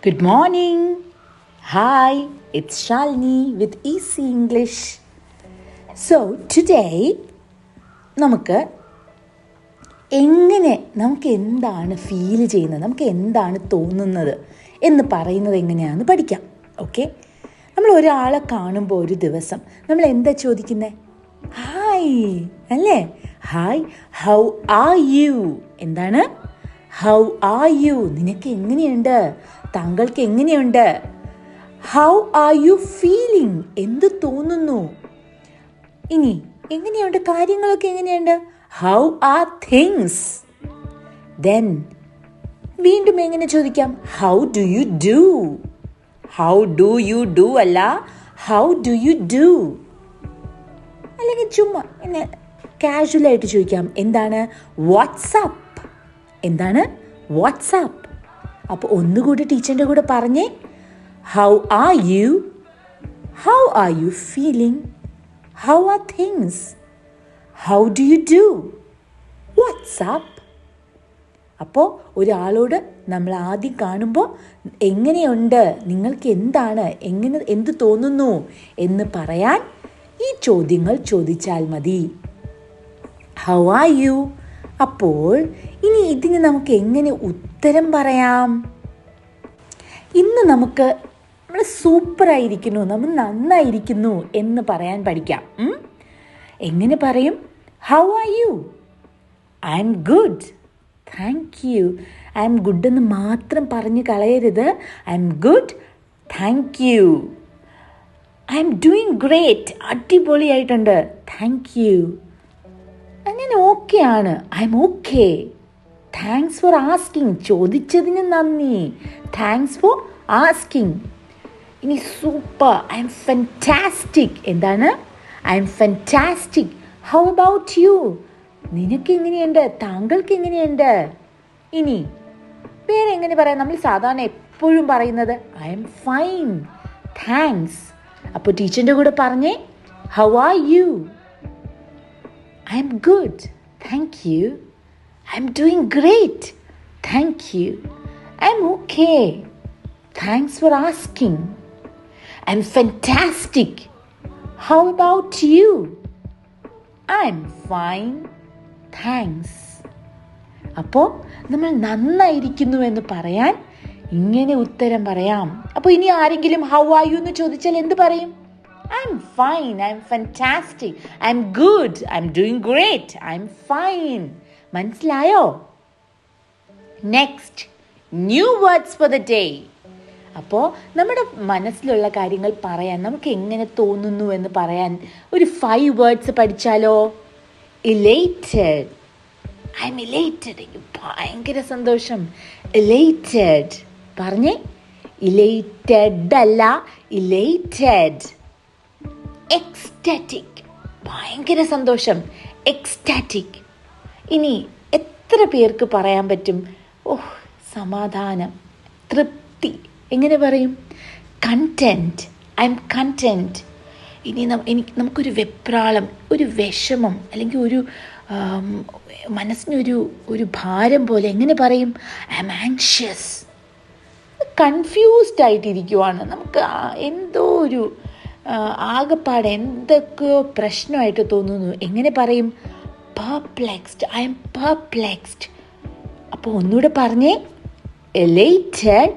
Good morning. Hi, it's Shalini with Easy English. So, today നമുക്ക് എന്താണ് feel ചെയ്യുന്നത്, നമുക്ക് എന്താണ് തോന്നുന്നത് എന്ന് പറയുന്നത് എങ്ങനെയാണെന്ന് പഠിക്കാം. ഓക്കെ, നമ്മൾ ഒരാളെ കാണുമ്പോൾ ഒരു ദിവസം നമ്മൾ എന്താ ചോദിക്കുന്നത്? ഹായ് അല്ലേ? Hi, how are you? എന്താണ്? How are you? നിനക്ക് എങ്ങനെയുണ്ട്? താങ്കൾക്ക് എങ്ങനെയുണ്ട്? How are you feeling? എന്ത് തോന്നുന്നു? ഇനി എങ്ങനെയുണ്ട്? കാര്യങ്ങളൊക്കെ എങ്ങനെയുണ്ട്? How are things? ദെൻ വീണ്ടും എങ്ങനെ ചോദിക്കാം? How do you do? How do you do അല്ല, ഹൗ ഡു യു ഡു. അല്ലെങ്കിൽ ചുമ്മാ എന്നെ കാഷ്വലായിട്ട് ചോദിക്കാം, എന്താണ്? വാട്സാപ്പ്. എന്താണ്? വാട്സാപ്പ്. അപ്പോൾ ഒന്നുകൂടി ടീച്ചറിൻ്റെ കൂടെ പറഞ്ഞേ, how are you? How are you feeling? How are things? How do you do? WhatsApp. അപ്പോൾ ഒരാളോട് നമ്മൾ ആദ്യം കാണുമ്പോൾ എങ്ങനെയുണ്ട്, നിങ്ങൾക്ക് എന്താണ്, എന്ത് തോന്നുന്നു എന്ന് പറയാൻ ഈ ചോദ്യങ്ങൾ ചോദിച്ചാൽ മതി. How are U? അപ്പോൾ ഇനി ഇതിന് നമുക്ക് എങ്ങനെ ഉത്തരം പറയാം? ഇന്ന് നമുക്ക് നമ്മൾ സൂപ്പറായിരിക്കുന്നു, നമ്മൾ നന്നായിരിക്കുന്നു എന്ന് പറയാൻ പഠിക്കാം. എങ്ങനെ പറയും? How are U? I M good, thank you. I M good എന്ന് മാത്രം പറഞ്ഞ് കളയരുത്. I M good, thank you. I am doing great, അടിപൊളിയായിട്ടുണ്ട്, താങ്ക് യു. അങ്ങനെ ഓക്കെയാണ്, I M okay. Thanks for asking, ചോദിച്ചതിന് നന്ദി. Thanks for asking. ഇനി സൂപ്പർ, ഐ എം ഫാന്റാസ്റ്റിക്. എന്താണ്? I M fantastic. How about you? നിനക്ക് എങ്ങനെയുണ്ട്? താങ്കൾക്ക് എങ്ങനെയുണ്ട്? ഇനി വേറെ എങ്ങനെ പറയാം? നമ്മൾ സാധാരണ എപ്പോഴും പറയുന്നത് ഐ എം ഫൈൻ, താങ്ക്സ്. അപ്പോൾ ടീച്ചറിൻ്റെ കൂടെ പറഞ്ഞേ, how are U? I am good, thank you. I am doing great, thank you. I am okay, thanks for asking. I am fantastic. How about you? I am fine, thanks. അപ്പോൾ നമ്മൾ നന്നായിരിക്കുന്നു എന്ന് പറയാൻ ഇങ്ങനെ ഉത്തരം പറയാം. അപ്പോൾ ഇനി ആരെങ്കിലും ഹൗ ആർ യു എന്ന് ചോദിച്ചാൽ എന്ത് പറയും? I'm fine, I'm fantastic, I'm good, I'm doing great, I'm fine. മനസ്സിലായോ? Next, new words for the day. അപ്പോൾ നമ്മുടെ മനസ്സിലുള്ള കാര്യങ്ങൾ പറയാൻ, നമുക്ക് എങ്ങനെ തോന്നുന്നു എന്ന് പറയാൻ ഒരു 5 വേർഡ്സ് പഠിച്ചാലോ? ഇലേറ്റഡ്. ഐ എം ഇലേറ്റഡ്, എനിക്ക് ഭയങ്കര സന്തോഷം. ഇലേറ്റഡ് പറഞ്ഞേ. ഇലേറ്റഡ് അല്ല, ഇലേറ്റഡ്. എക്സ്റ്റാറ്റിക്, ഭയങ്കര സന്തോഷം, എക്സ്റ്റാറ്റിക്. ഇനി എത്ര പേർക്ക് പറയാൻ പറ്റും? ഓഹ്, സമാധാനം, തൃപ്തി. എങ്ങനെ പറയും? Content, I'm content. ഇനി നമുക്കൊരു വെപ്രാളം, ഒരു വിഷമം, അല്ലെങ്കിൽ ഒരു മനസ്സിനൊരു ഭാരം പോലെ എങ്ങനെ പറയും? I'm anxious. കൺഫ്യൂസ്ഡ് ആയിട്ടിരിക്കുവാണ്, നമുക്ക് എന്തോ ഒരു ആകെപ്പാടെ എന്തൊക്കെയോ പ്രശ്നമായിട്ട് തോന്നുന്നു. എങ്ങനെ പറയും? Perplexed, I'm perplexed. അപ്പോൾ ഒന്നുകൂടെ പറഞ്ഞേ, elated,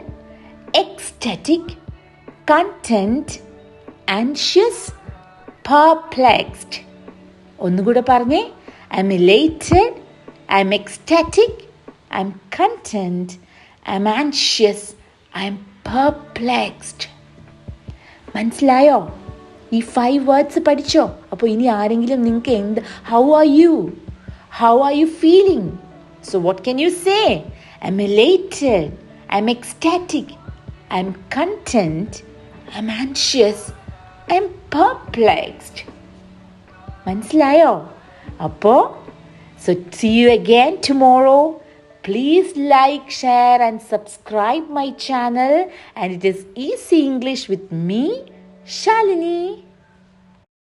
ecstatic, content, anxious, perplexed. ഒന്നുകൂടെ പറഞ്ഞേ, I'm elated, I'm ecstatic, I'm content, I'm anxious, I'm perplexed. മനസ്സിലായോ? ഈ 5 വേർഡ്സ് പഠിച്ചോ? അപ്പോൾ ഇനി ആരെങ്കിലും നിങ്ങൾക്ക് how are you, how are you feeling? So what can you say? I'm elated, I'm ecstatic, I'm content, I'm anxious, I'm perplexed. മനസ്സിലായോ? അപ്പോൾ so see you again tomorrow. Please like, share and subscribe my channel, and it is Easy English with me, Shalini.